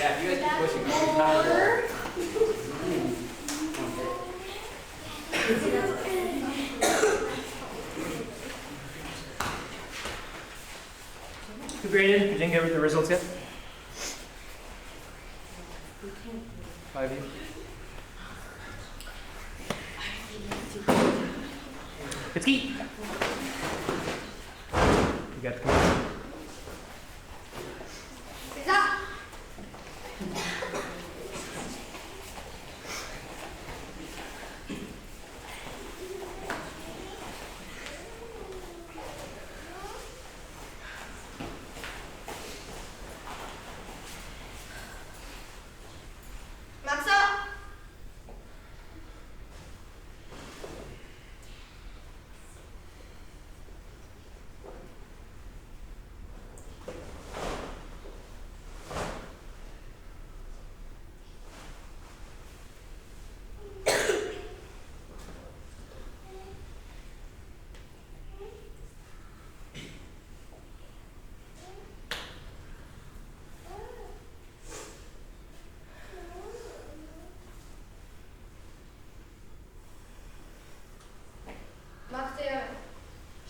Yeah, you guys keep pushing. Who graded? You didn't get the results yet? 5 of you. Kitsuki. You got the points.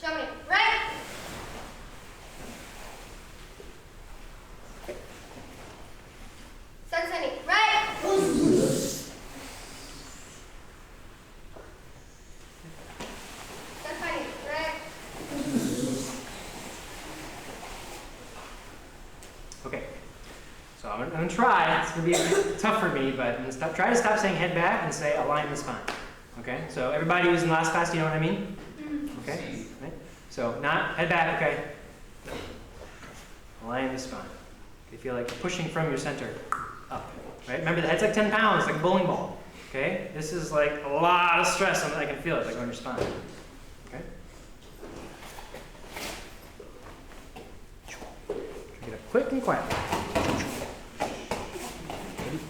Show me. Right. Sensei, right. Sensei, right. Okay. So I'm gonna try. It's gonna be tough for me, but I'm gonna try to stop saying head back and say align the spine. Okay. So everybody who's in the last class, do you know what I mean? Okay. Right? So not head back. Okay. Align the spine. You feel like you're pushing from your center up. Right. Remember, the head's like 10 pounds, like a bowling ball. Okay. This is like a lot of stress on. I can feel it like on your spine. Okay. Get up quick and quiet.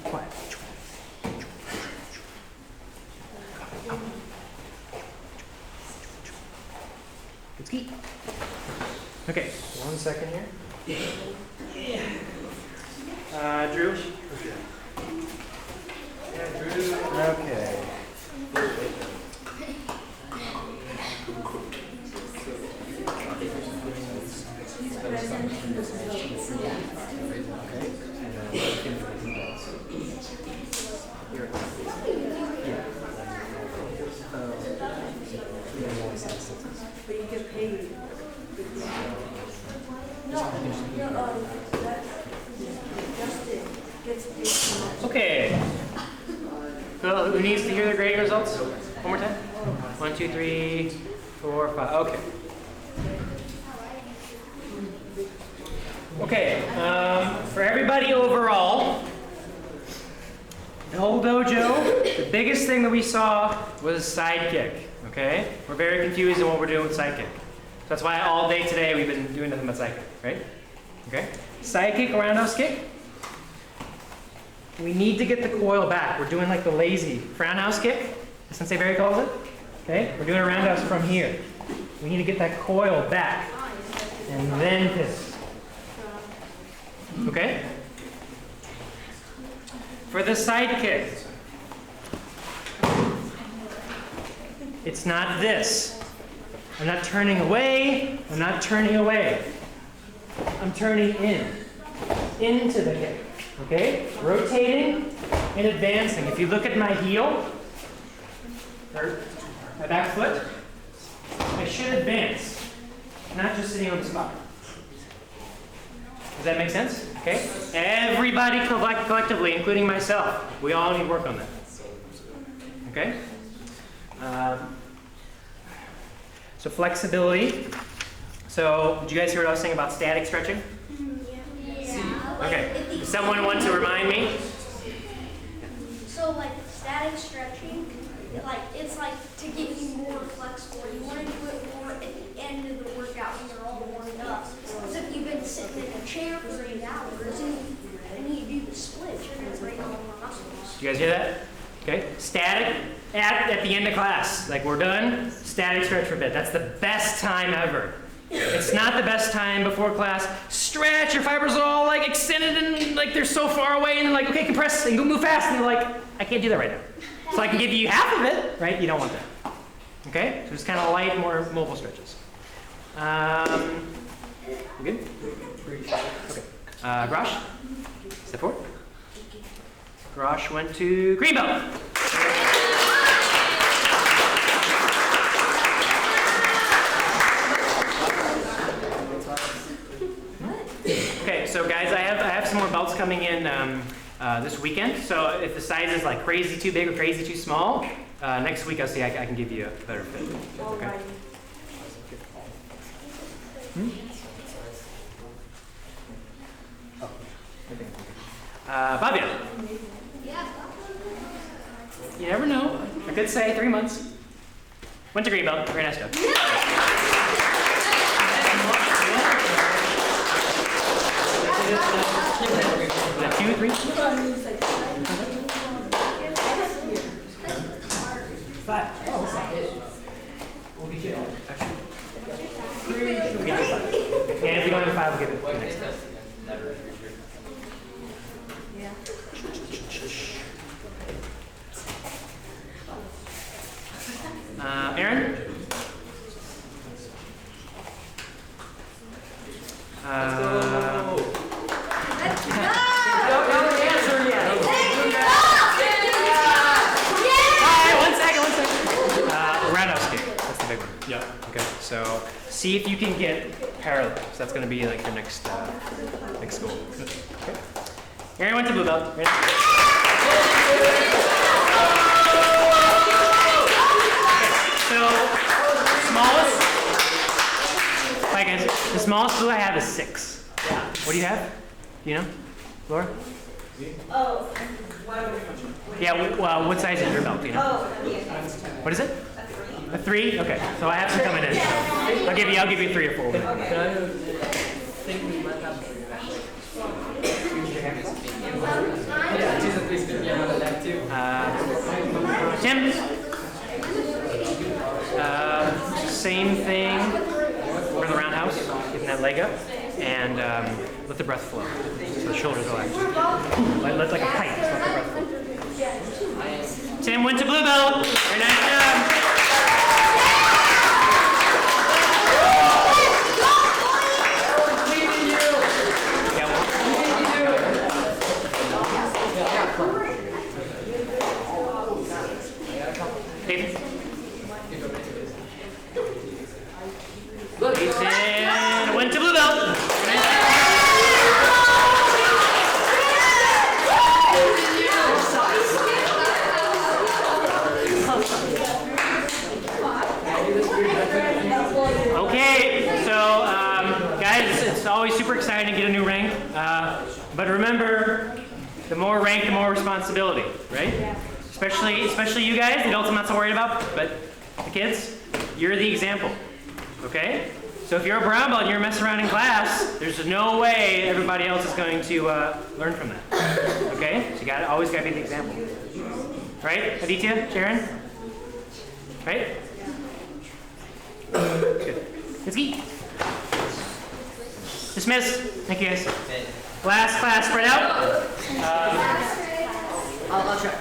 Quiet. Good ski. Okay, 1 second here. Drew? Yeah, Drew. Okay. But you get paid. Okay. So who needs to hear the grading results? One more time? 1, 2, 3, 4, 5. Okay. Okay. For everybody overall, the whole dojo, the biggest thing that we saw was side kick. Okay? We're very confused in what we're doing with side kick. So that's why all day today we've been doing nothing but side kick, right? Okay? Side kick, roundhouse kick. We need to get the coil back. We're doing like the lazy roundhouse kick, as Sensei Barry calls it. Okay? We're doing a roundhouse from here. We need to get that coil back. And then pivot. Okay? For the side kick, it's not this. I'm not turning away. I'm not turning away. I'm turning into the kick. Okay? Rotating and advancing. If you look at my heel, or my back foot, I should advance, not just sitting on the spot. Does that make sense? Okay? Everybody collectively, including myself, we all need to work on that. Okay? So flexibility. So did you guys hear what I was saying about static stretching? Yeah. Okay. Does someone want to remind me? So like static stretching, like it's like to get you more flexible. You want to do it more at the end of the workout when you're all warmed up. Because if you've been sitting in a chair for 8 hours and you do the split, you're going to break all your muscles. Did you guys hear that? Okay. Static at the end of class. Like we're done, static stretch for a bit. That's the best time ever. It's not the best time before class. stretch, your fibers are all like extended and like they're so far away, and they're like, okay, compress and go move fast, and they're like, I can't do that right now. So I can give you half of it, right? You don't want that. Okay? So just kind of light, more mobile stretches. You good? Okay. Grosh, step forward. Grosh went to green belt. Okay, so guys, I have some more belts coming in this weekend. So if the size is like crazy too big or crazy too small, next week I'll see I can give you a better fit. Okay. Fabio. You never know. I could say 3 months. Went to green belt. Very nice job. 2, 3. 5. We'll get you. And if we don't have 5, we'll give it next time. Aaron? Let's go. Roundhouse kick. That's the big one. Yeah. Okay. So see if you can get parallel. So that's going to be like your next goal. Okay. Aaron went to blue belt. Ready? So smallest. Hi guys. The smallest blue I have is 6. Yeah. What do you have? Do you know, Laura? Oh. Yeah. What size is your belt? Do you know? Oh, What is it? A 3? Okay. So I have some coming in. So I'll give you 3 or 4. Can I think we might have yeah, Jesus, please give me another leg too. Tim? Same thing for the roundhouse, getting that leg up, and let the breath flow. So the shoulders relax. Let like a kite, just let the breath flow. Tim went to blue belt. Very nice job. David. Ethan went to blue belt. Okay, so guys, it's always super exciting to get a new rank, but remember, the more rank, the more responsibility, right? Especially you guys, the adults I'm not so worried about, but the kids, you're the example, okay? So if you're a brown belt and you're messing around in class, there's no way everybody else is going to learn from that, okay? So you always gotta be the example. Right, Aditya, Sharon? Right? Good. Mitsuki? Dismiss. Thank you guys. Last class, spread out. I'll try.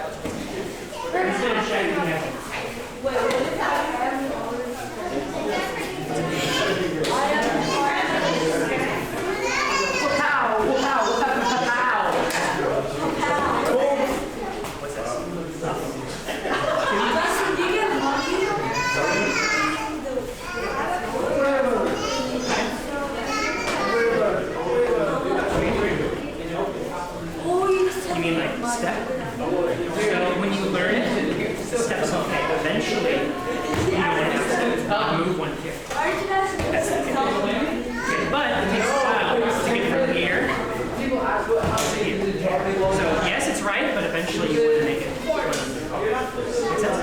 You mean like step? So when you learn it, the steps okay. Eventually, you know when it's move one kick. That's it. Okay, but it takes a while to get from here to here. So yes, it's right, but eventually you want to make it. Make sense?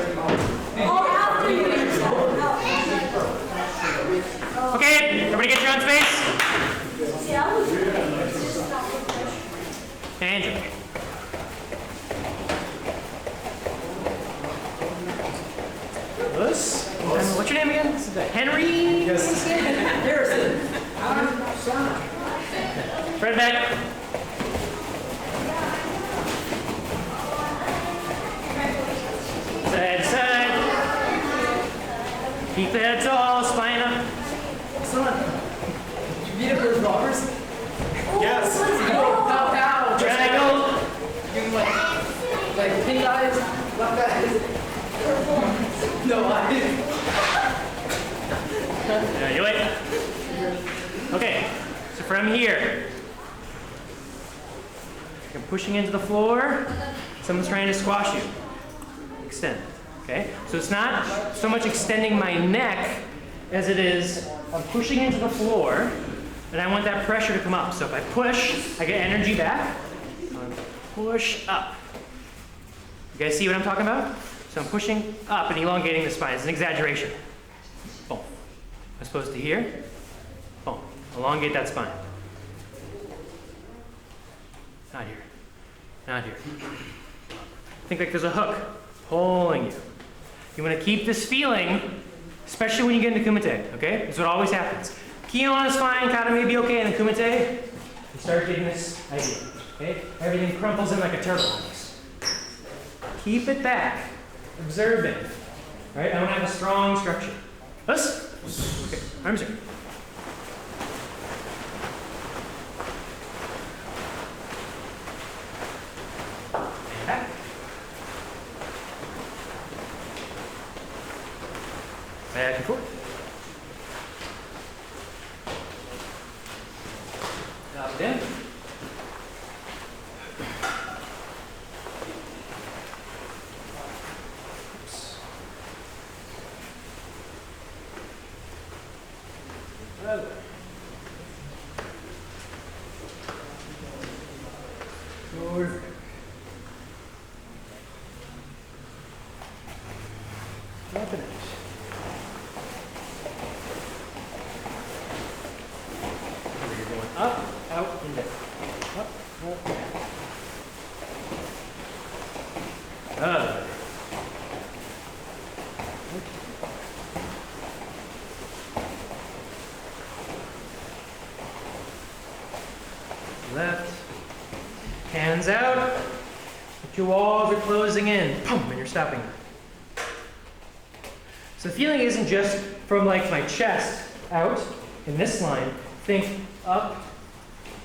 Okay, everybody get your own space. And what's your name again? Henry? Yes. Harrison. Spread back. Side, side. Keep the head tall, spine up. Excellent. You beat up those robbers? Yes. Pow, pow. Triangle. Give him like pink eyes, black eyes. No eyes. There you wait. Okay, so from here, you're pushing into the floor. Someone's trying to squash you. Extend. Okay, so it's not so much extending my neck as it is I'm pushing into the floor, and I want that pressure to come up. So if I push, I get energy back. Push up. You guys see what I'm talking about? So I'm pushing up and elongating the spine. It's an exaggeration. Boom. As opposed to here. Boom. Elongate that spine. Not here. Not here. Think like there's a hook pulling you. You want to keep this feeling, especially when you get into kumite, okay? This is what always happens. Kino is fine, kata may be okay, and then kumite, you start getting this idea, okay? Everything crumples in like a turtle. Keep it back, observing, right? I want to have a strong structure. Us? Okay, arms here. Back. Back and forth. Up, down. Oops. Other way. Forward. Up and out. Up, out, and down. Up, out, and down. Left. Hands out. But your walls are closing in. Pum, and you're stopping. So the feeling isn't just from like my chest out in this line. Think up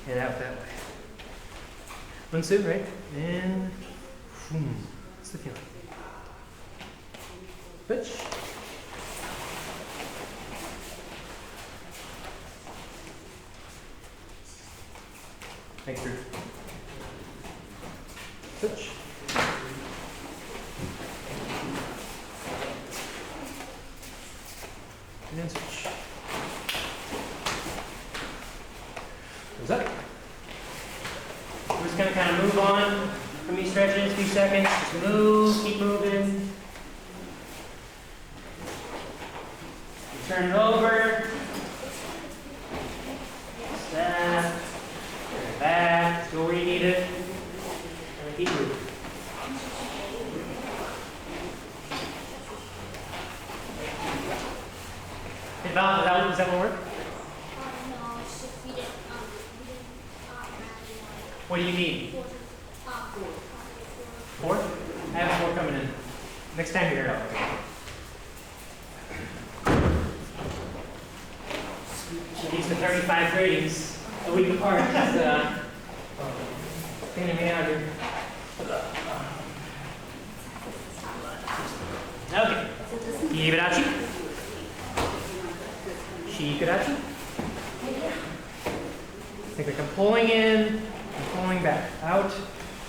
and out that way. Unsu, right? And boom. What's the feeling? Switch. Thanks, Drew. Switch. And then switch. Goes up. We're just going to kind of move on from these stretches, a few seconds. Just move, keep moving. You turn it over. Step. Turn it back. Go where you need it. And keep moving. Hey, Val, does that one work? What do you need? 4? I have 4 coming in. Next time you're here, these are 35 gradings a week apart. Pain in me out here. Okay. Ibarachi. Shikarachi. Think like I'm pulling in. Pulling back, out,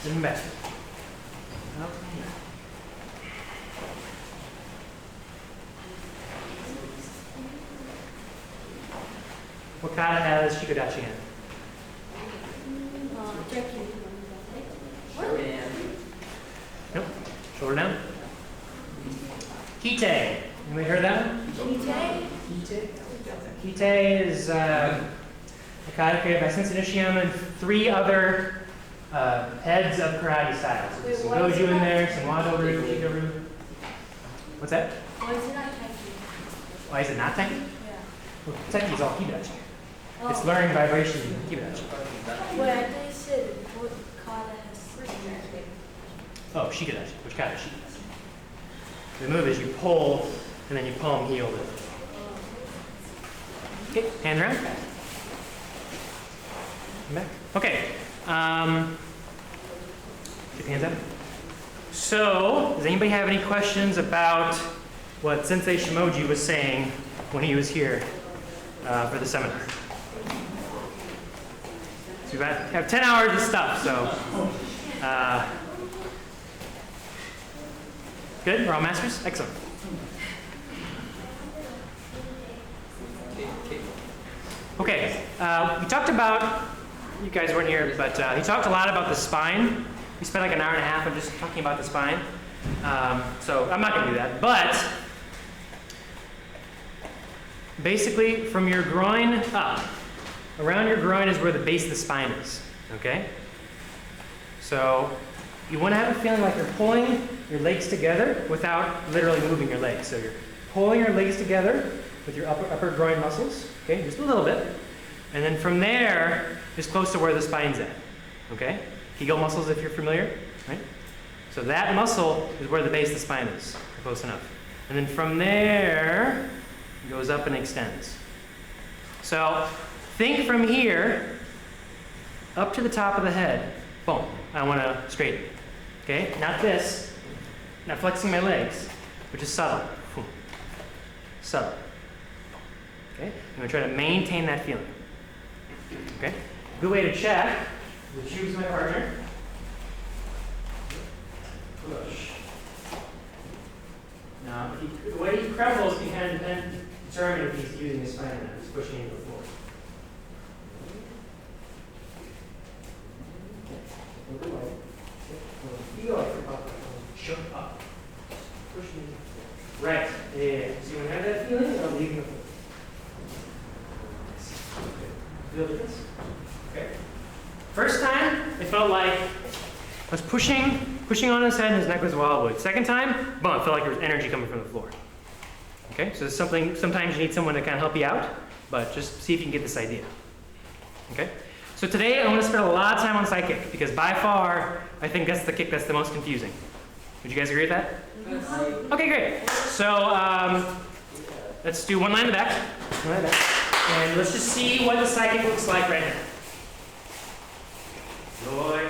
and back. Out and back. What kata has shikodachi in? Nope. Shoulder down. Kite. Anybody heard that one? Kite is a kata created by Sensei Nishiyama and 3 other heads of karate styles. There's some Dojo in there, some Wado-ryu, Shiko-ryu. What's that? Why is it not Taiki? Why is it not Taiki? Yeah. Well, Taiki is all Hidachi. It's learning vibration. Keep it at you. Wait, I thought you said what kata has three. Oh, shikidashi. Which kata? Shikidashi. The move is you pull, and then you palm heel it. Okay, hands around. Come back. Okay. Keep your hands up. So, does anybody have any questions about what Sensei Shimoji was saying when he was here for the seminar? So we have 10 hours of stuff, so. Good? We're all masters? Excellent. Okay, we talked about, you guys weren't here, but he talked a lot about the spine. We spent like an hour and a half on just talking about the spine. So I'm not going to do that, but basically from your groin up, around your groin is where the base of the spine is, okay? So you want to have a feeling like you're pulling your legs together without literally moving your legs. So you're pulling your legs together with your upper groin muscles, okay, just a little bit. And then from there is close to where the spine's at, okay? Kegel muscles, if you're familiar, right? So that muscle is where the base of the spine is, close enough. And then from there, it goes up and extends. So think from here up to the top of the head. Boom. I want to straighten. Okay? Not this. Not flexing my legs, but just subtle. Subtle. Okay? I'm going to try to maintain that feeling. Okay? Good way to check. We'll choose my partner. Push. Now, the way he crumbles can kind of determine if he's using his spine or not. He's pushing into the floor. Feel like you're about to jump up. Pushing into the floor. Right. Yeah. So you want to have that feeling? Or leaving the floor. Feel the difference? Okay. First time, it felt like I was pushing on his head and his neck was wobbly. Second time, boom, it felt like there was energy coming from the floor. Okay, so it's something, sometimes you need someone to kind of help you out, but just see if you can get this idea. Okay, so today I want to spend a lot of time on side kick because by far, I think that's the kick that's the most confusing. Would you guys agree with that? Okay, great. So let's do one line in the back. One line in the back. And let's just see what the side kick looks like right now. Joy.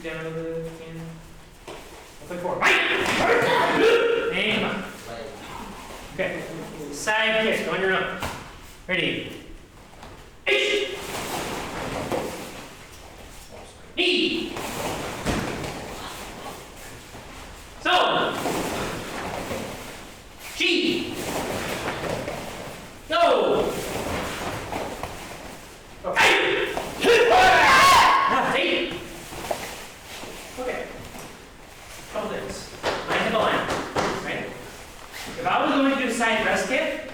Down a little bit. Flip forward. Right. And come on. Okay. Side kick on your own. Ready. H. Knee. So. G. Go. Okay. Okay. Couple things. Line hip alignment, right? If I was going to do a side rest kick,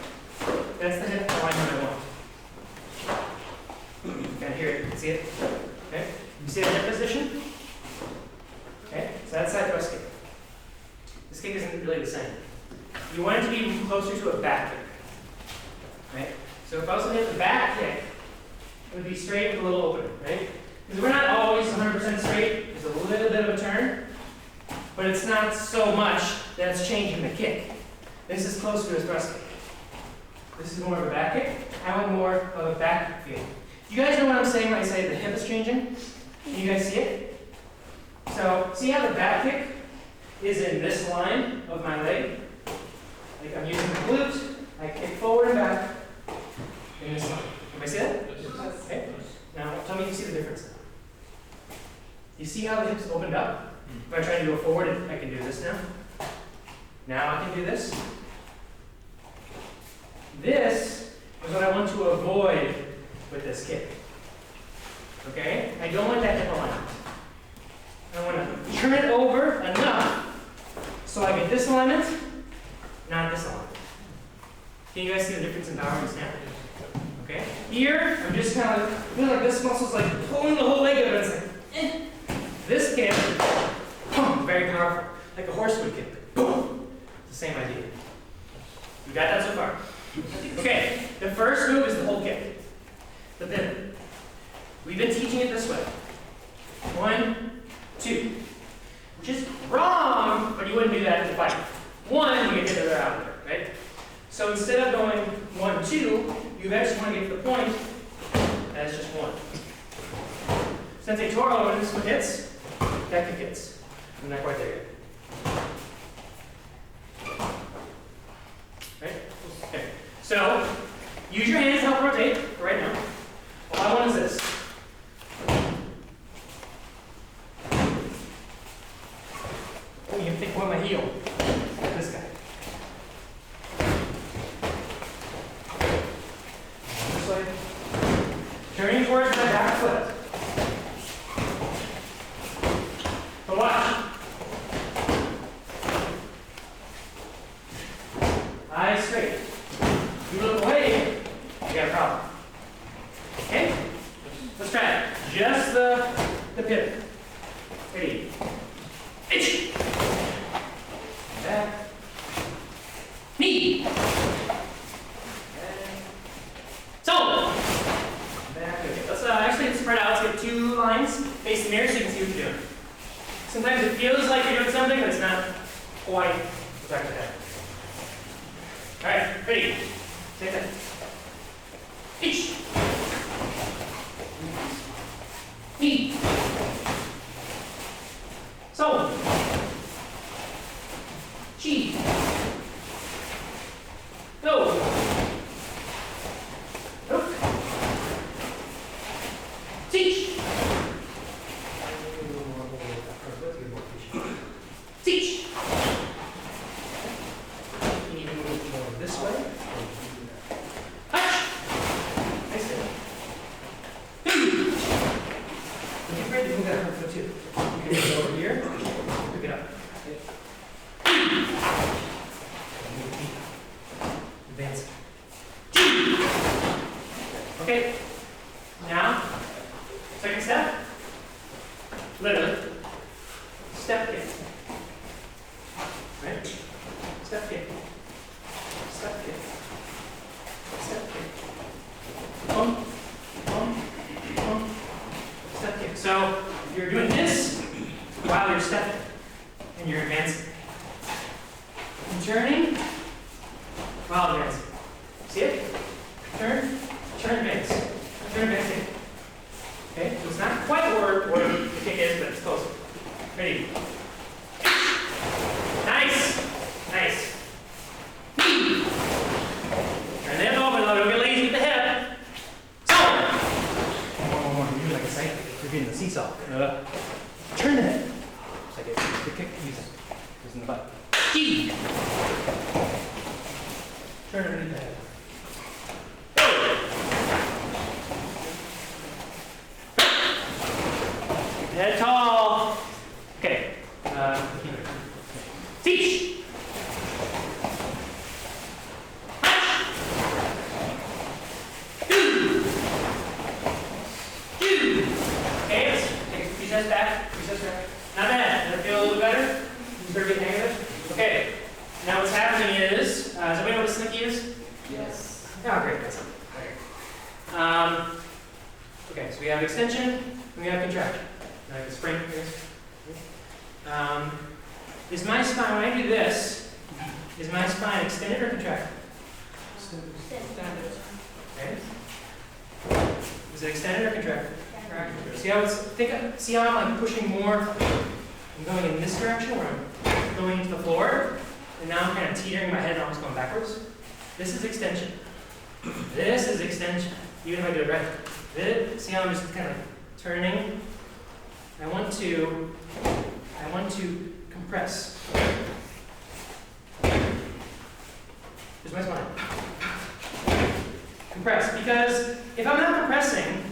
that's the hip alignment I want. Kind of hear it, see it? Okay. You see the hip position? Okay. So that's side rest kick. This kick isn't really the same. You want it to be closer to a back kick, right? So if I was going to hit the back kick, it would be straight with a little opening, right? Because we're not always 100% straight. There's a little bit of a turn, but it's not so much that it's changing the kick. This is closer to a thrust kick. This is more of a back kick. I want more of a back kick feel. Do you guys know what I'm saying when I say the hip is changing? Can you guys see it? So, see how the back kick is in this line of my leg? Like I'm using the glute, I kick forward and back in this line. Can I see that? Okay. Now, tell me if you see the difference. You see how the hips opened up? If I try to go forward, I can do this now. Now I can do this. This is what I want to avoid with this kick. Okay? I don't want that hip alignment. I want to turn it over enough so I get this alignment, not this alignment. Can you guys see the difference in power and snap? Okay? Here, I'm just kind of feel like this muscle's like pulling the whole leg up. It's like, eh. This kick, boom, very powerful, like a horsewood kick. Boom. It's the same idea. You got that so far? Okay. The first move Sensei Toru, when this one hits, that kick hits. I'm not quite there yet. Right? Okay. So, use your hands to help rotate right now. All I want is this. Oh, you can think about my heel. This guy. This way. Turning towards my back foot. But watch. Eyes straight. You look away, you got a problem. Okay? Let's try it. Just the pivot. Ready? Itch. Back. Knee. So. Back. Okay. Let's actually spread out. Let's get two lines. Face the mirror so you can see what you're doing. Sometimes it feels like you're doing something, but it's not quite what's actually happening. All right, ready? Same thing. Each. Knee. So. Chi. Go. Hook. Teach. Teach. You need to move more this way. Touch. Nice thing. Don't be afraid to move that front foot too. You can move it over here. Pick it up. Advance. Okay. Now, second step. Literally. Step kick. Right? Step kick. Step kick. Step kick. Boom. Boom. Boom. Step kick. So you're doing this while you're stepping and you're advancing. And turning while advancing. See it? Turn, turn, advance. Turn, advance, kick. Okay? So it's not quite where the kick is, but it's close. Ready? Nice. Nice. Turn that over, though. Don't get lazy with the hip. So. One more. You're doing like a cycle. You're getting the seesaw. Turn the head. It's like the kick. Use it. Using the butt. G. Turn underneath the head. Keep the head tall. Okay. Teach. Okay, let's take recess back. Recess back. Not bad. Does that feel a little better? You better get hang of it. Okay. Now what's happening is, does everybody know what a snicky is? Yes. Oh, great. That's okay, so we have extension and we have contraction. Now I can spring here. Is my spine, when I do this, is my spine extended or contracted? Extended. Okay. Is it extended or contracted? See how see how I'm like pushing more? I'm going in this direction where I'm going into the floor, and now I'm kind of teetering my head and almost going backwards. This is extension. This is extension. Even if I do it right. This, see how I'm just kind of turning? I want to compress. Here's my spine. Compress, because if I'm not compressing,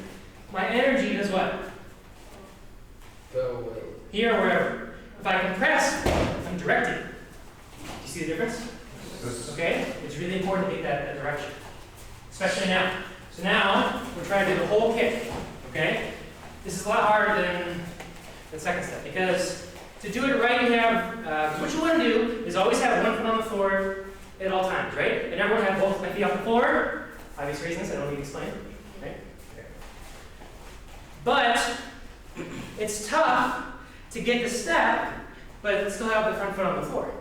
my energy does what? Go away. Here or wherever. If I compress, I'm directed. Do you see the difference? Okay? It's really important to get that direction. Especially now. So now, we're trying to do the whole kick. Okay? This is a lot harder than the second step, because to do it right, you have, what you want to do is always have one foot on the floor at all times, right? I never want to have both my feet off the floor. Obvious reasons, I don't need to explain. Right? Okay. But it's tough to get the step, but still have the front foot on the floor.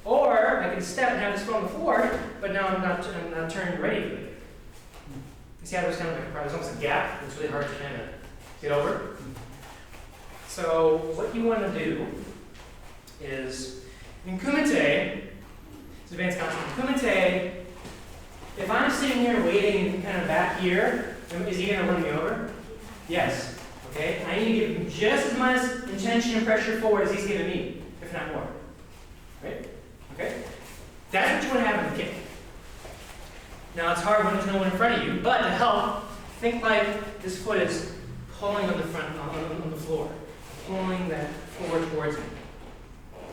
Or I can step and have this foot on the floor, but now I'm not turned ready for it. You see how there's kind of like there's almost a gap? It's really hard to kind of Get over. So what you want to do is, in Kumite, it's advanced concept. In Kumite, if I'm sitting here waiting kind of back here, is he going to run me over? Yes. Okay? I need to give him just as much intention and pressure forward as he's giving me, if not more. Right? Okay? That's what you want to have in the kick. Now it's hard when there's no one in front of you, but to help, think like this foot is pulling on the front, on the floor. Pulling that forward towards me.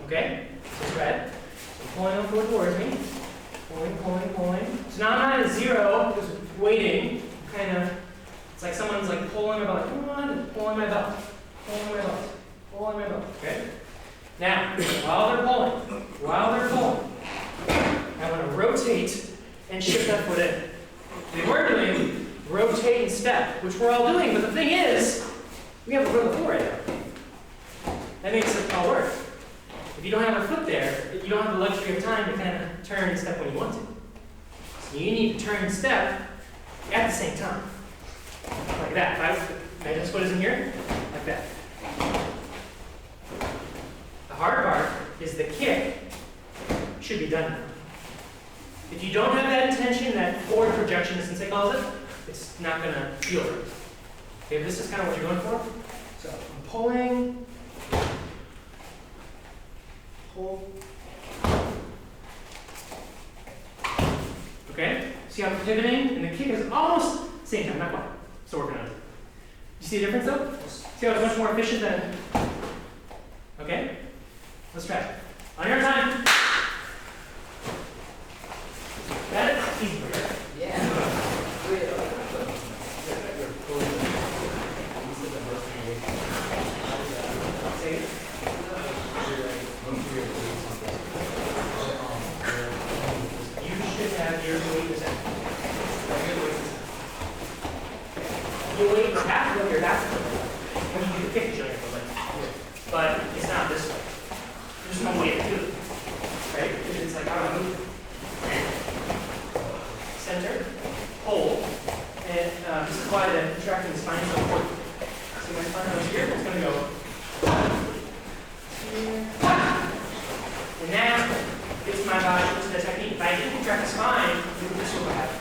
Okay? So spread. So pulling on forward towards me. Pulling, pulling, pulling. So now I'm not at 0, just waiting. Kind of, it's like someone's like pulling my belt. Come on, pulling my belt. Pulling my belt. Pulling my belt. Okay? Now, while they're pulling, I want to rotate and shift that foot in. We were doing rotate and step, which we're all doing, but the thing is, we have a foot right now. That makes it all work. If you don't have a foot there, you don't have the luxury of time to kind of turn and step when you want to. So you need to turn and step at the same time. Like that. Imagine this foot is in here, like that. The hard part is the kick should be done now. If you don't have that intention, that forward projection, as Sensei calls it, it's not going to feel right. Okay, this is kind of what you're going for. So I'm pulling, pull. Okay? See how I'm pivoting? And the kick is almost same time, not quite. Still working on it. You see the difference though? See how it's much more efficient than. Okay? Let's try it. On your time. Got it? Easy. Yeah. Say it. You should have your weight this end. You wait for half of your back foot. When you do the kick, you're like, but it's not this way. There's no way to do it. Right? It's like, I don't know. Center, hold, and this is why the contracting the spine is so important. So my spine goes here, it's going to go here, and now it's my body into the technique. If I didn't contract the spine, this would happen.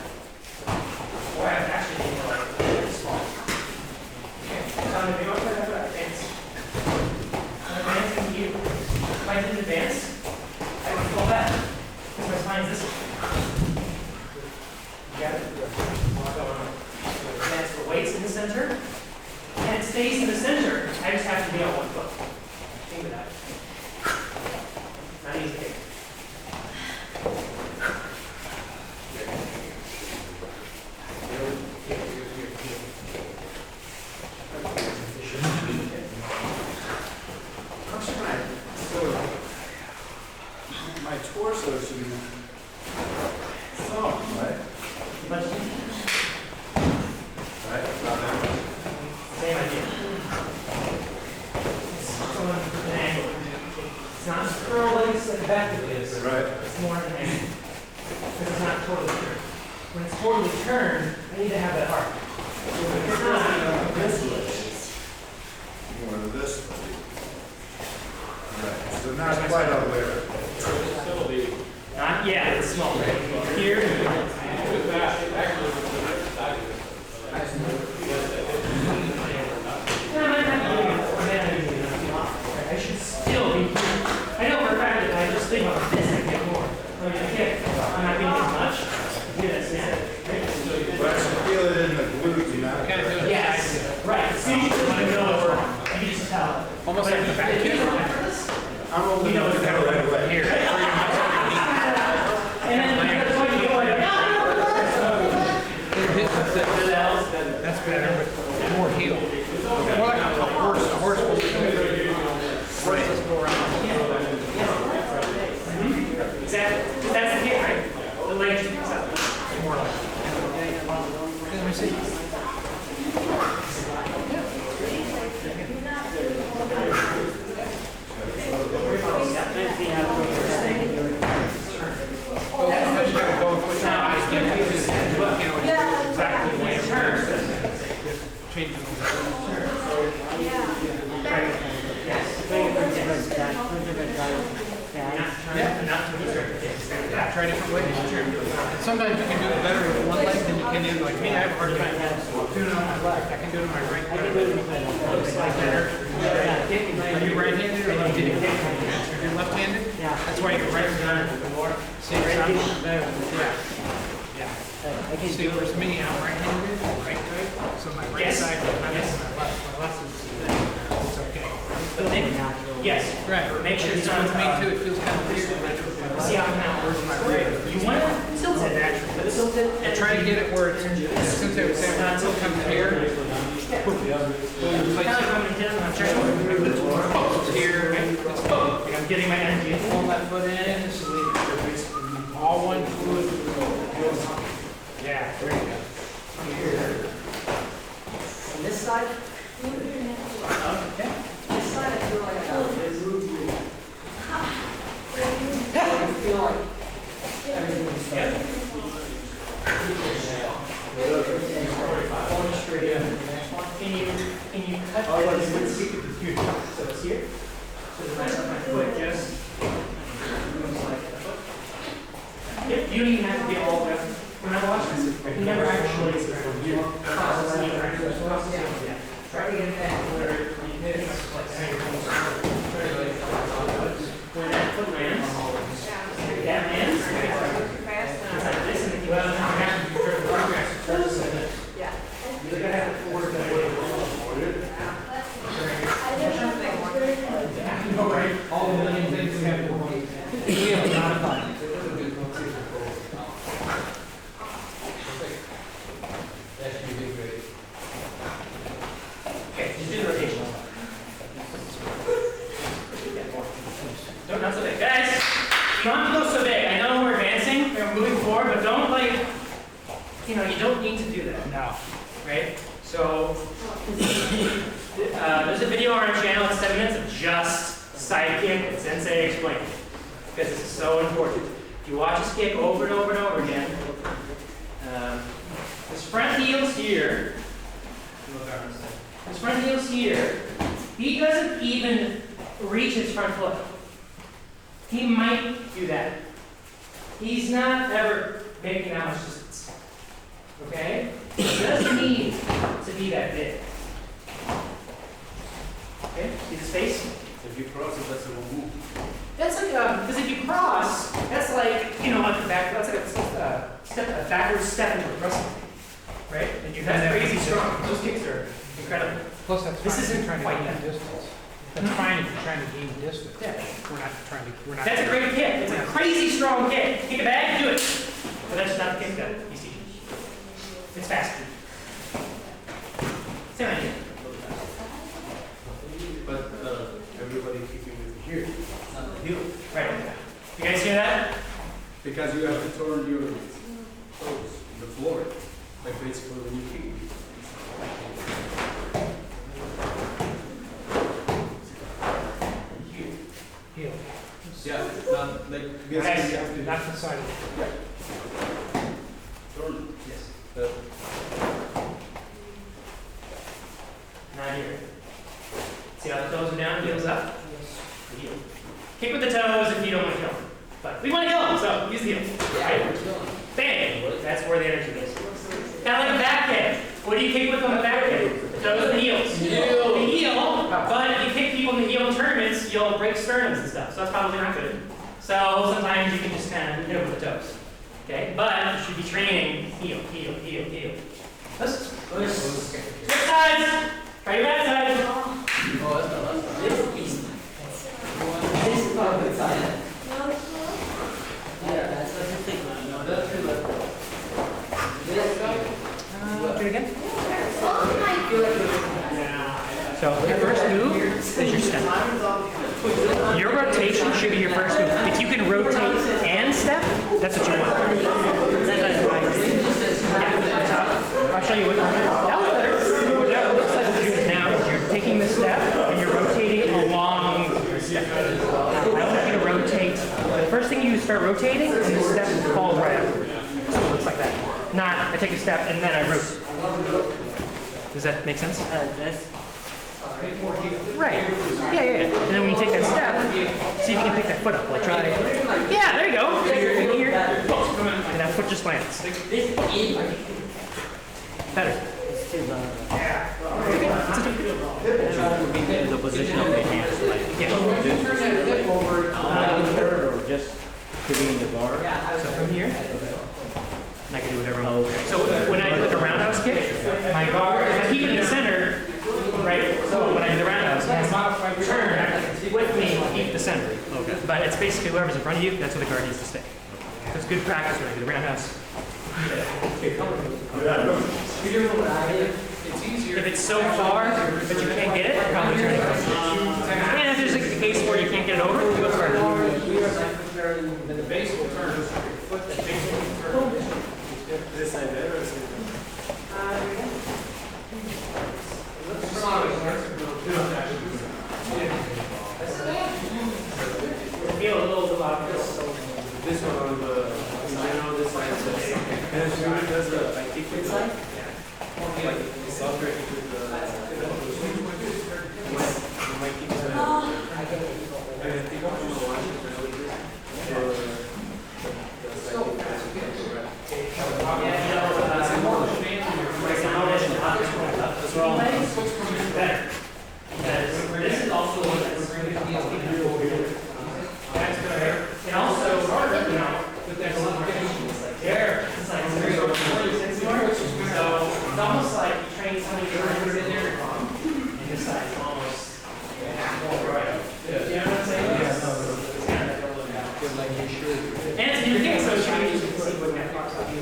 Or I would actually be more like this small. Okay, so I'm going to be over that advance. I'm advancing you. If I didn't advance, I would pull back because my spine is this way. Got it? That's the weights in the center. And it stays in the center. I just have to be on one foot. Think of that. Not easy. My torso should be soft, right? But Right? Not that much. same idea. It's someone with an angle. It's not curling like the back of it is. Right. It's more an angle. Because it's not totally turned. When it's totally turned, I need to have that arc. It's not this way. More to this way. Right. So not quite all the way around. Not yet, it's small. Here. I should still be here. I know for a fact that I just think about this and get more. I'm not getting as much. Yes, But I should feel it in the glutes, you know? yes, right. As soon as you put the middle over, you just tell. Almost like the back. I'm open You know to it's that right away. Here. And then the point you go like, That's better, but more heel. More like a horse. A horse will go around. exactly. That's the kick, right? The leg just picks up. More like. Let me see. Yeah. try different ways. And sometimes you can do it better with one leg than you can do, like me, I have a hard time doing it on my left. I can do it on my right leg. It's like better. Are you right-handed or left-handed? Are you left-handed? Yeah. That's why you're right-handed. See, yeah. See, where's me, I'm right-handed, right leg. So my right side is not my left. My left is it's okay. But then, yes. Right. Make sure it's With not me too, it feels kind of weird. See how now Where's my right? you want to tilt it naturally, but tilt it And try to get it where it's, since I would say, when it comes here, kind of coming down. I'm trying to here, like I'm getting my energy. pull that foot in, just leave it. All one fluid. Yeah, there you go. On this side? Okay. This side, I feel like I got this. I feel like everything's Yep. going straight in. Can you cut this? So it's here. So the rest of my foot just moves like that. Yep, you don't even have to be all the way up. When I watch this, I can never actually cross the knee or yeah. Try to get it back where you hit it. When that foot lands, that lands, it's like this, and then you have to turn the progress. Yeah. You're gonna have to work that way. No, right? All the million things we have to work on. We have a lot of fun. Okay, just do the rotation. Don't not so big. Guys, you don't have to go so big. I know we're advancing, we're moving forward, but don't you don't need to do that. No. Right? So, there's a video on our channel, it's 7 minutes of just side kick and Sensei explained. Because this is so important. If you watch us kick over and over and over again, this front heel's here. His front heel's here. He doesn't even reach his front foot. He might do that. He's not ever making that much distance. Okay? It doesn't need to be that big. Okay? See the space? If you cross it, that's a move. That's like because if you cross, that's like like a back. That's like a backwards step into a wrestling. Right? And that's crazy strong. Those kicks are incredible. Plus, that's This fine if isn't you're trying to quite gain that. distance. That's fine if you're trying to gain distance. Yeah. We're not. That's a great kick. It's a crazy strong kick. Kick it back, do it. But that's not the kick that he's teaching. It's faster. Same idea. But everybody kicking with here, not the heel. Right. You guys hear that? Because you have to turn your toes in the floor. Like basically when you kick. Heel. Yeah, not like basically you have to Not the side of the turn. Yes. Not here. See how the toes are down, heels up? The heel. Kick with the toes if you don't want to kill them. But we want to kill them, so use the heel. Right? Bang! That's where the energy is. Kind of like a back kick. What do you kick with on the back kick? The toes and the heels. The heel, but if you kick people in the heel in tournaments, you'll break sternums and stuff, so that's probably not good. So sometimes you can just kind of hit them with the toes. Okay? But you should be training heel, heel, heel, heel. Let's switch sides. Try your bad side. Oh, that's not last side. This is east. This is not good side. Yeah, that's what you think. No, that's good. This side. Do it again. Oh my goodness. So your first move is your step. Your rotation should be your first move. If you can rotate and step, that's what you want. Yeah, so I'll show you what that was better. What that looks like what you're doing now is you're taking the step and you're rotating along the step. I want you to rotate. The first thing you start rotating and the step falls right after. So it looks like that. Not I take a step and then I rotate. Does that make sense? Right. Yeah. And then when you take that step, see if you can pick that foot up. Like try. Yeah, there you go. So you're in here, or just lands? Better. The position of the hands, like or just to be in the bar. So from here, and I can do whatever I want. So when I do like a roundhouse kick, my guard, if I keep it in the center, right? So when I do the roundhouse, I turn with me, keep the center. Okay. But it's basically whoever's in front of you, that's where the guard needs to stay. So it's good practice when I do the roundhouse. It's easier. If it's so far that you can't get it, probably turn it over. And if there's like a case where you can't get it over, you go further. Then the base will turn. The base will turn. This side there or this side? Feel a little bit about this. This one on the, I know this side is the same. And if you does the, I kick it like, like the software kick with the, you might keep the, and I think I'm going to watch it really good. This is also one that's and also, you know, but there's a lot of there. It's like 0 to 46 yards. So it's almost like you train somebody to run in there, and this side is almost right. You know what I'm saying? Yeah. So it's kind of like you should. And it's new thing, so you can see what that box will do.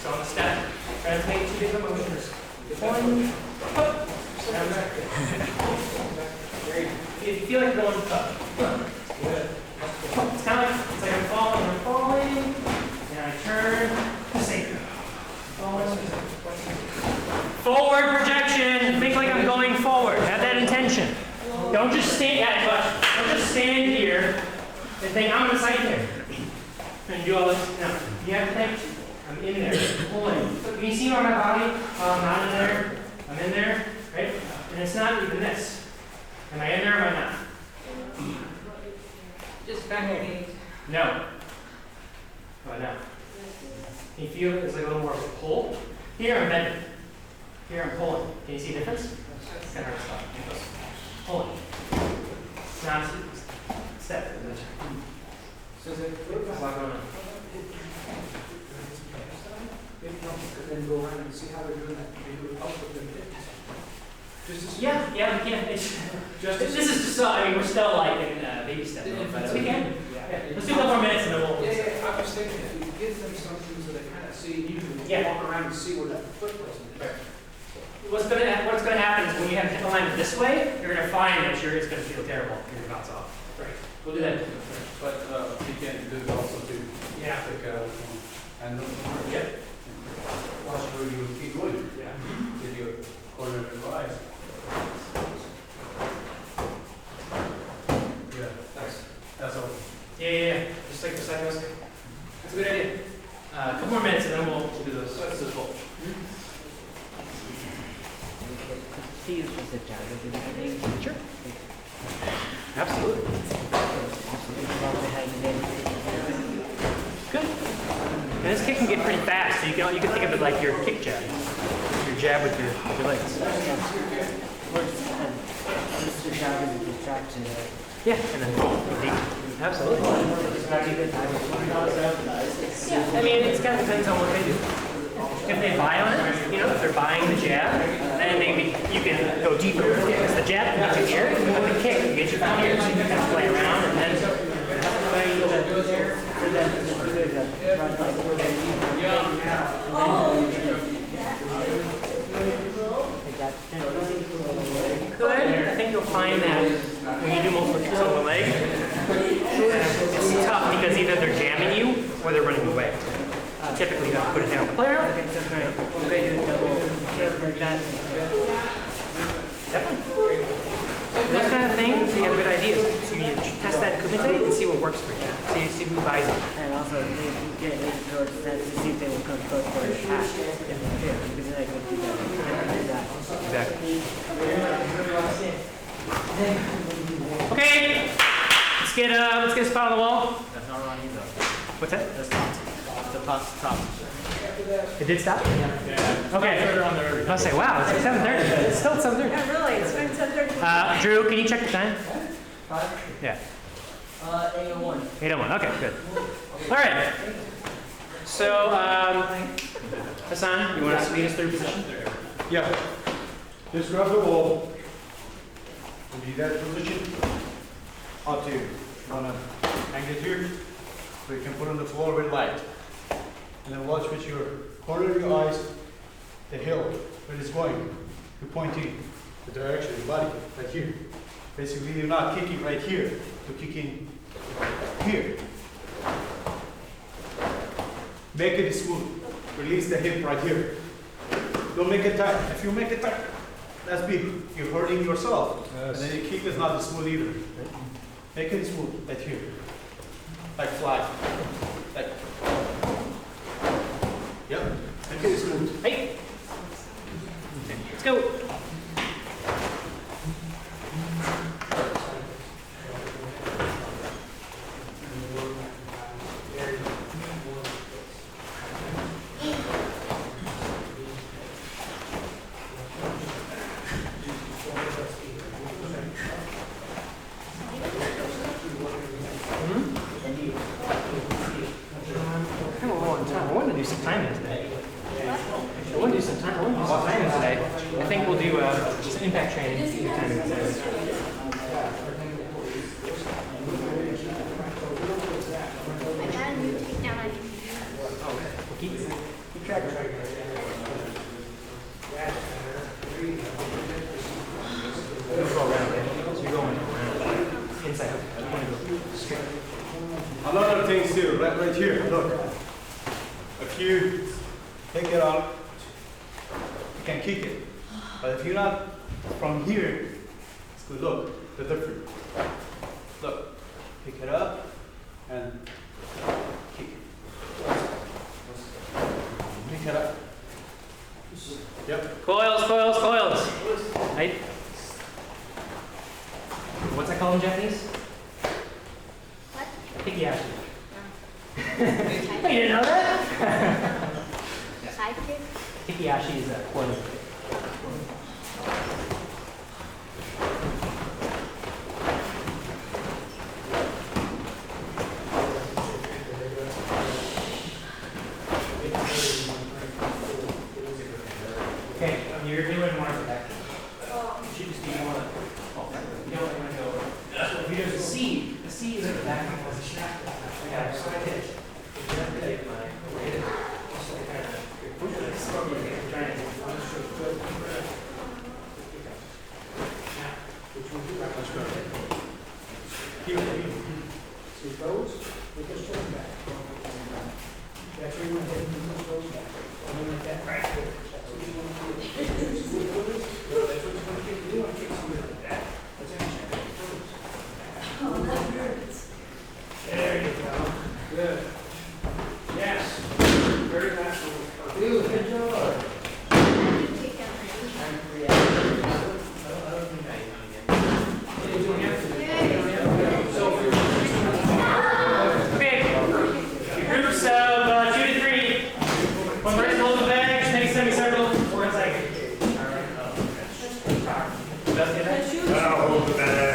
So on the step, try to make 2 different motions. One, hook. If you feel like going up, it's kind of like I'm falling, and I turn, sink. Forward projection. Think like I'm going forward. Have that intention. Don't just stand. Don't just stand here and think I'm gonna sight there and do all this. No, you have to think I'm in there, pulling. Can you see on my body? I'm not in there. I'm in there, right? And it's not even this. Am I in there or am I not? Just backhand. No. How about now? Can you feel there's like a little more of a pull? Here I'm bending. Here I'm pulling. Can you see the difference? It's kind of hard to stop. Pulling. Now step. So there's a lot going on. Then go around and see how they're doing that. They do it up with them. Yeah, we can. This is just, I mean, we're still like in baby step mode, but we can. Yeah. Let's do a couple more minutes and then we'll. Yeah, I was thinking if we give them something so they kind of see, you can walk around and see where that foot was. What's going to happen is when you have hip alignment this way, you're going to find that it's going to feel terrible. Your bounce off. Right. We'll do that. But you can do it also too. Yeah. Like, and Yeah. watch where you keep going. Yeah. With your corner of your eyes. Yeah, that's all. Yeah. Just like the side goes. That's a good idea. A couple more minutes and then we'll do those. This is full. See you with the jab at the beginning. Sure. Absolutely. Good. And this kick can get pretty fast, so you can think of it like your kick jab. Your jab with your legs. Yeah, and then deep. Absolutely. Yeah, I mean, it kind of depends on what they do. If they buy on it, you know, if they're buying the jab, then maybe you can go deeper with it. Because the jab can get you here, and with the kick can get you from here. So you can kind of play around and then Good. I think you'll find that when you do multiple kicks on the leg, it's tough because either they're jamming you or they're running away. Typically, you have to put it down. Play around. Definitely. Those kind of things, you have good ideas. So you test that kumite and see what works for you. See who buys it. And also, if you get it towards that, to see if they will come close for a pass. Because I could do that. Exactly. Okay. Let's get a spot on the wall. That's not wrong either. What's that? The top. It did stop? Yeah. Okay. I'll say, wow, it's 7:30. It's still 7:30. Yeah, really, it's been 10:30. Drew, can you check the time? Yeah. 801. 8:01. Okay, good. All right. So, Hassan, you want to lead us through position? Yeah. Just grab the ball. And be that position. Up to you. Wanna hang it here? So you can put on the floor with light. And then watch with your corner of your eyes, the hill, where it's going. You're pointing the direction of your body, right here. Basically, you're not kicking right here, you're kicking here. Make it smooth. Release the hip right here. Don't make it tight. If you make it tight, that's big. You're hurting yourself. Yes. And then your kick is not as smooth either. Make it smooth, right here. Like flat. Like. Yep. Make it smooth. Hey. Let's go. I think we'll do some impact training. And then you take down like Keep track. Don't go around it. So you're going inside. You want to go straight. A lot of things too, right here, look. If you take it out, you can kick it. But if you're not from here, it's good. Look, the difference. Look, pick it up and kick it. Pick it up. Yep. Coils. Right? What's that called in Japanese? what? Hikiyashi. You didn't know that? Side kick? Hikiyashi is a coil. Okay, you're doing more of that. You should just do more. You don't want to go. So if you do the C is at the back of the shaft. Yeah, so I did. There you go. Good. Yes. Very natural. Good job. Okay. Groups of 2 to 3. One person holds the bag, just make a semicircle, or it's like. I'll hold the bag.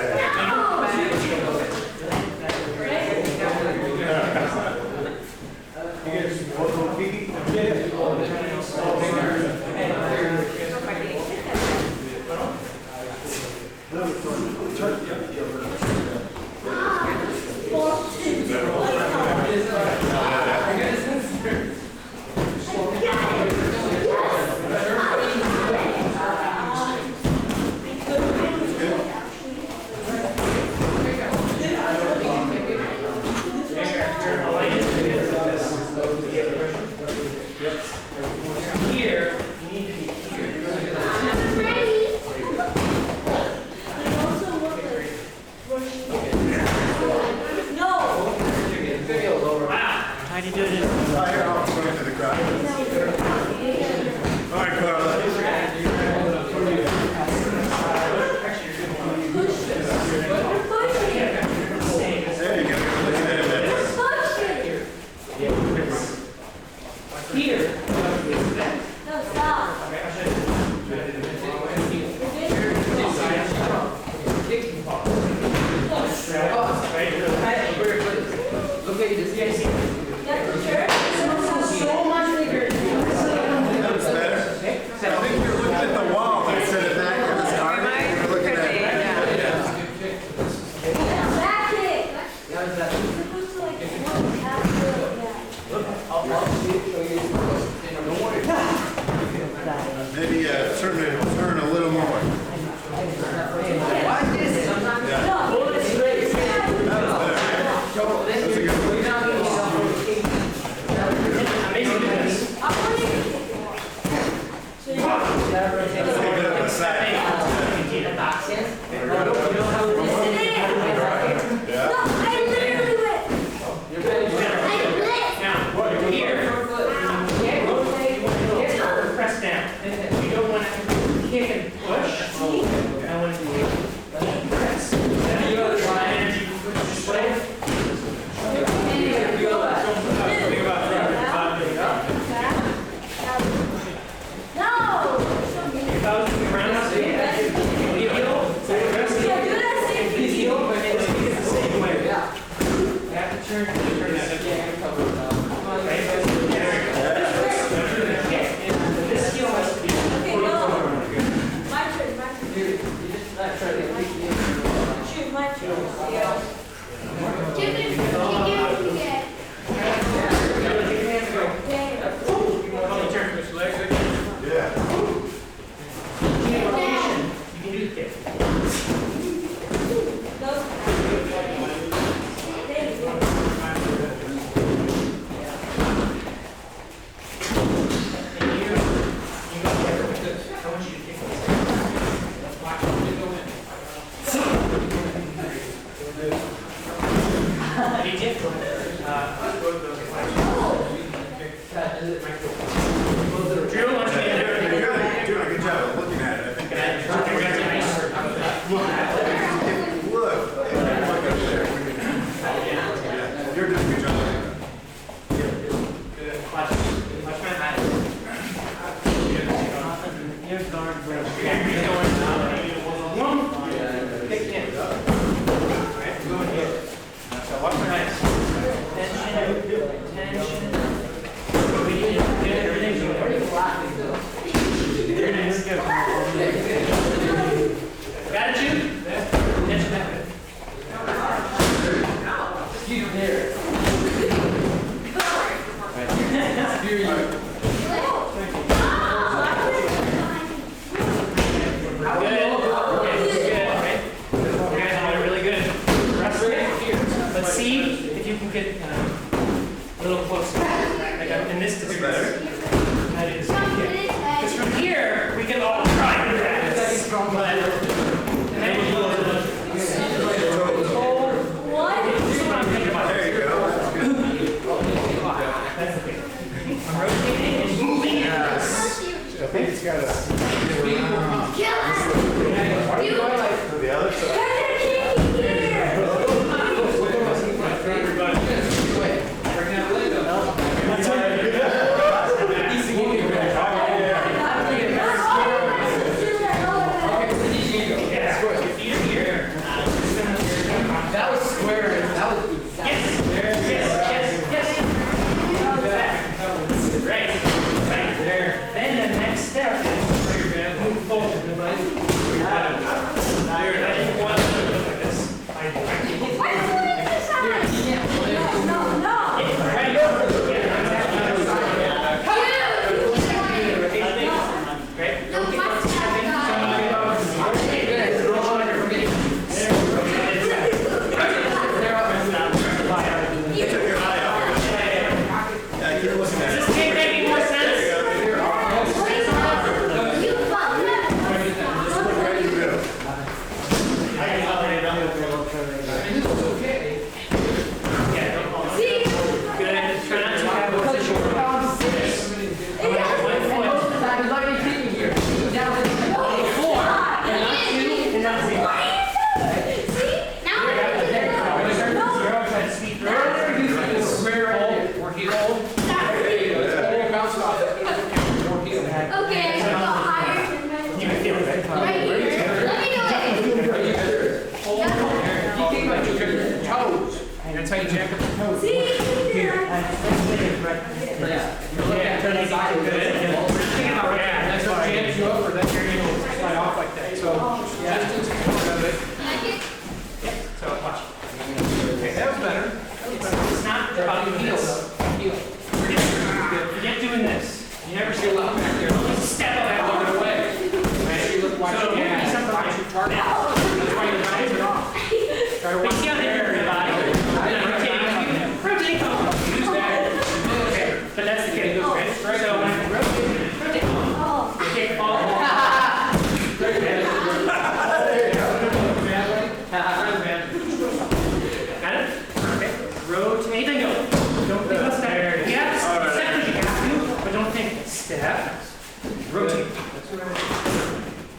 I want you to press. Then you go to try energy this way.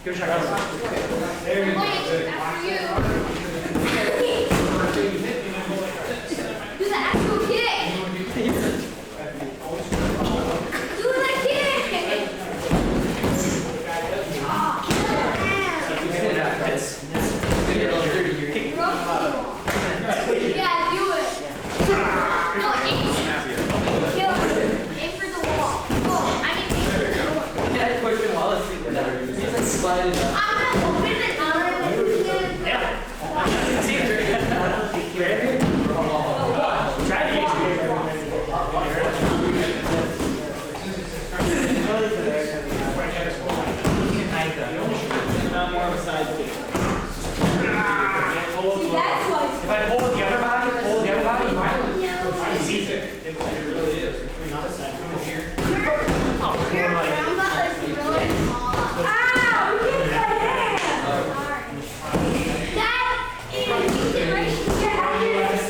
Good job. There you go. After you. Do the actual kick. Do the kick. Yeah, do it. No, aim. Kill. Aim for the wall. Oh, I mean aim for the wall. Yeah, question while it's sleeping there. He's like sliding up. I'm gonna open it. Yeah. See it. Try to use it. Not more of a side kick. See, that's why. If I hold the other body, you might see it. It really is. Not a side. Come here. Your grandma is really small. Ow! You hit my hand!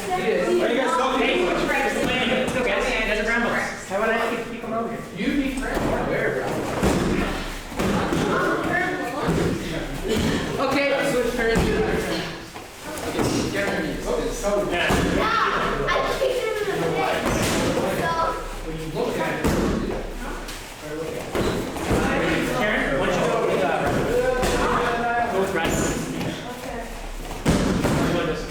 That is Are you guys talking? Hey, what's your practice plan? Let's go, guys. Guys are grandmas. How about I keep them over here? You be friends. Where, bro? Okay, switch turns. Okay, Jeremy. I kicked him in the face. So, Karen, why don't you go with go with Russ? You want this?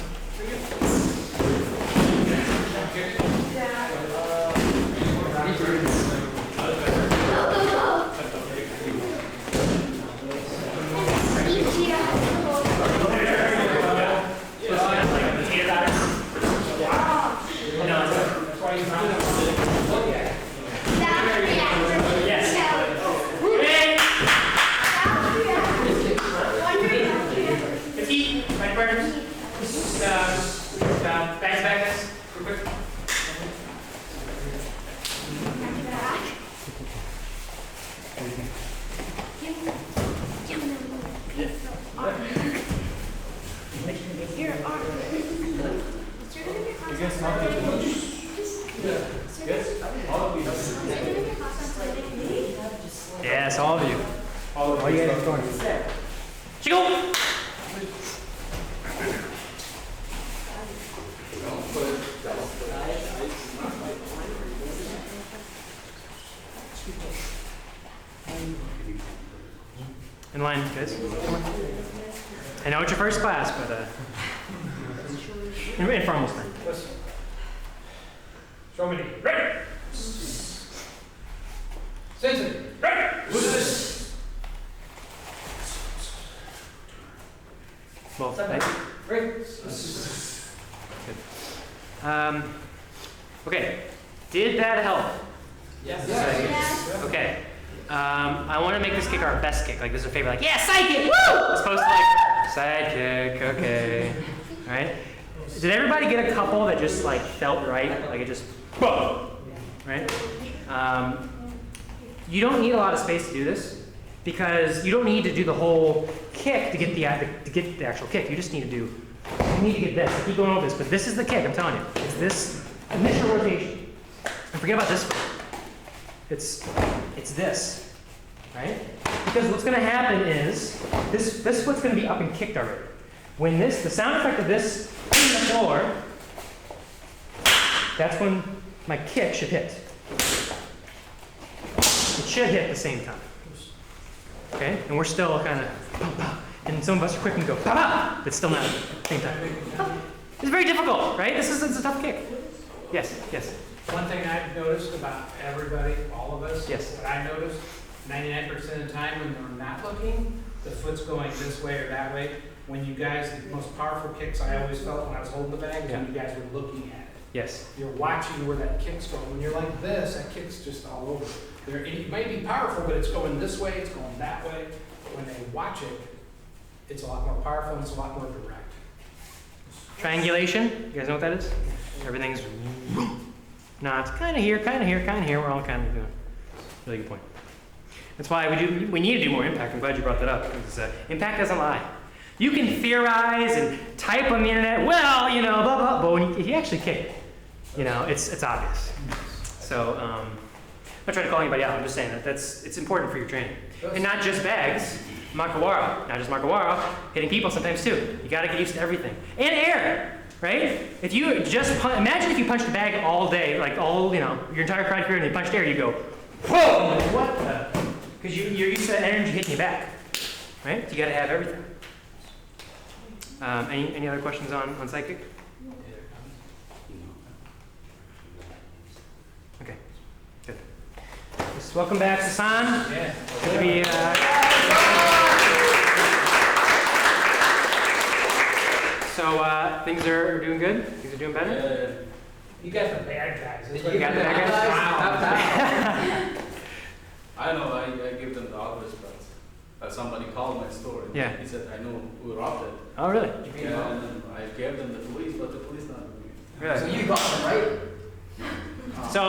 Yes, all of you. All you guys are going. Chico! In line, guys. Come on. I know it's your first class, but informal time. Show me. Ready. Sensei. Ready. Well, thanks. Good. Okay. Did that help? Yes. Okay. I want to make this kick our best kick. Like this is a favorite. Like, yeah, side kick. Woo! As opposed to like side kick. Okay. All right. Did everybody get a couple that just like felt right? Like it just, boom. Right? You don't need a lot of space to do this because you don't need to do the whole kick to get the actual kick. You just need to do. You need to get this. I keep going over this, but this is the kick. I'm telling you. It's this initial rotation. And forget about this one. It's this, right? Because what's going to happen is this foot's going to be up and kicked already. When the sound effect of this hitting the floor, that's when my kick should hit. It should hit at the same time. Okay? And we're still kind of, and some of us are quick and go, pa, but still not at the same time. It's very difficult, right? It's a tough kick. Yes, yes. One thing I've noticed about everybody, all of us, Yes. that I noticed, 99% of the time when they're not looking, the foot's going this way or that way. When you guys, the most powerful kicks I always felt when I was holding the bag is when you guys were looking at it. Yes. You're watching where that kick's going. When you're like this, that kick's just all over. It might be powerful, but it's going this way, it's going that way. When they watch it, it's a lot more powerful and it's a lot more direct. Triangulation. You guys know what that is? Everything's not kind of here, kind of here, kind of here. We're all kind of doing. Really good point. That's why we need to do more impact. I'm glad you brought that up because impact doesn't lie. You can theorize and type on the internet. Well, you know, blah blah. But when you actually kick it, you know, it's obvious. So I'm not trying to call anybody out. I'm just saying that it's important for your training, and not just bags. Makawara, not just Makawara, hitting people sometimes too. You gotta get used to everything. And air, right? If you just imagine if you punched a bag all day, like all, your entire karate career, and you punched air, you go, whoa! What the? Because you're used to that energy hitting you back, right? You gotta have everything. Any other questions on psychic? Okay, good. Just welcome back, Sasan. Yeah. Good to be. So things are doing good. Things are doing better. You got the bad guys. You got the bad guys. I know, I give them the address, but somebody called my store. Yeah. He said, I know who robbed it. Oh, really? Yeah, and then I gave them the police, but the police not doing it. Really? So you got them right. So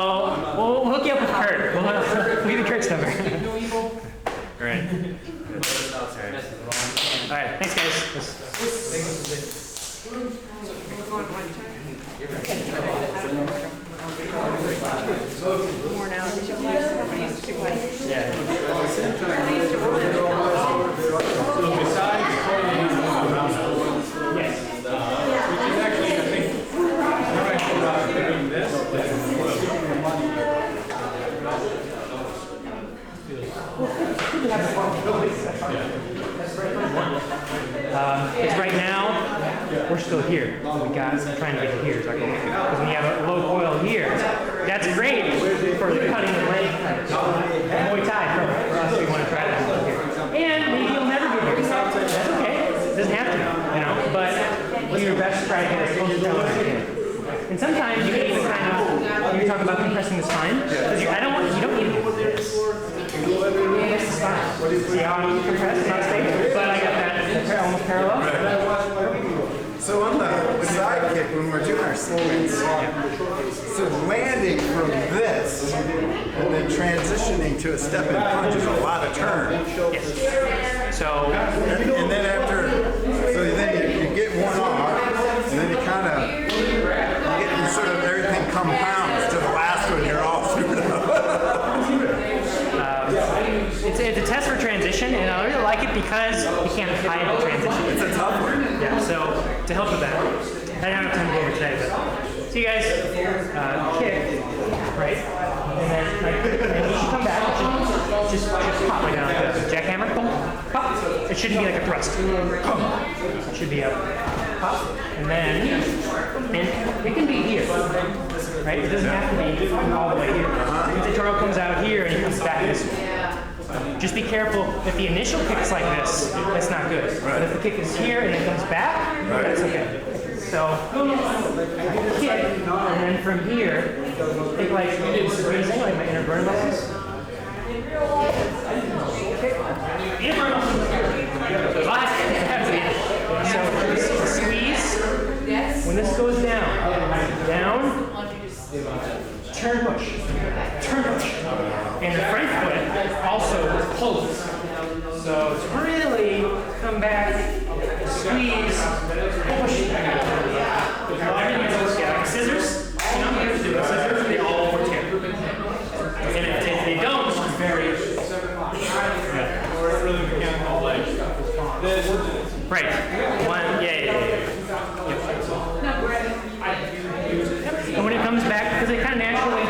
we'll hook you up with Kurt. We'll give you Kurt's number. No evil. All right. All right. Thanks, guys. More now. Yeah. Yes. Which is actually, I think, doing this. Because right now, we're still here. We got trying to get here. Because when you have a low coil here, that's great for the cutting the leg. Muay Thai for us, we want to try to do it here. And maybe you'll never get here. That's okay. It doesn't have to, but do your best to try to get as close to that as you can. And sometimes you can even kind of, you're talking about compressing the spine. Because you don't need to do this. Compress the spine. See how I'm compressed? Not stable. But I got that almost parallel. So on the side kick, when we're doing our sequence, so landing from this and then transitioning to a step and punch is a lot of turn. Yes. So, And then after, so then you get one off, and then you kind of, you sort of everything compounds to the last one, you're all screwed up. it's a test for transition, and I really like it because you can't hide the transition. It's a tough one. Yeah, so to help with that, I don't have time to go over today, but so you guys kick, right? And then you should come back. Just pop right down like a jackhammer. Pop. It shouldn't be like a thrust. It should be up. Pop. And then it can be here, right? It doesn't have to be all the way here. The turtle comes out here and he comes back this way. Just be careful, if the initial kick is like this, that's not good. But if the kick is here and it comes back, that's okay. So, kick, and then from here, take like raising, like my inner burn muscles. Inner burn muscles. So, squeeze. When this goes down, turn push, and the front foot also pulls. So it's really come back, squeeze, push. Everything goes like scissors. I'm going to do the scissors. They all work together. And if they don't, it's very. Or really mechanical, like this. Right. One. Yeah. And when it comes back, because it kind of naturally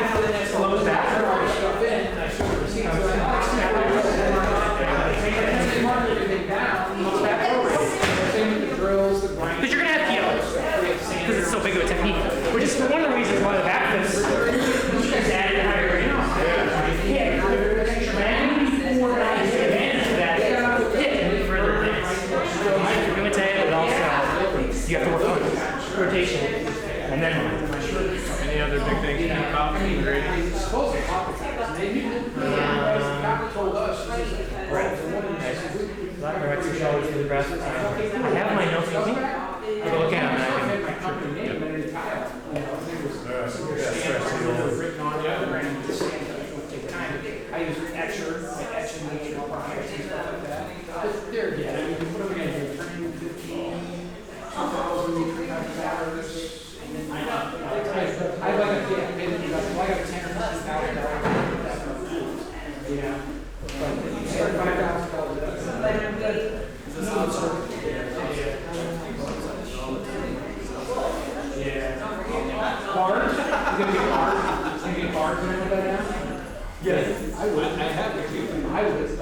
slows back. Because you're going to have kilos, because it's so big of a technique, which is one of the reasons why the back flips is added to higher rate. Advantage of that hit further advance. You're going to take it, but also you have to work on rotation and then Any other big things you know about Flat or extra shoulders to the breath. I have my notes with me. I'll look at them and I can I use extra, like extra nature products and stuff like that. They're good. You can put them in turning 15, 2,300 hours. I'd like to get maybe like a 10 or 15,000 dollars. Yeah. But you start $5,000. I'm good. Is this outside? Hard? It's gonna get hard. It's gonna get hard when I put that down? Yes. I would. I have to. I would.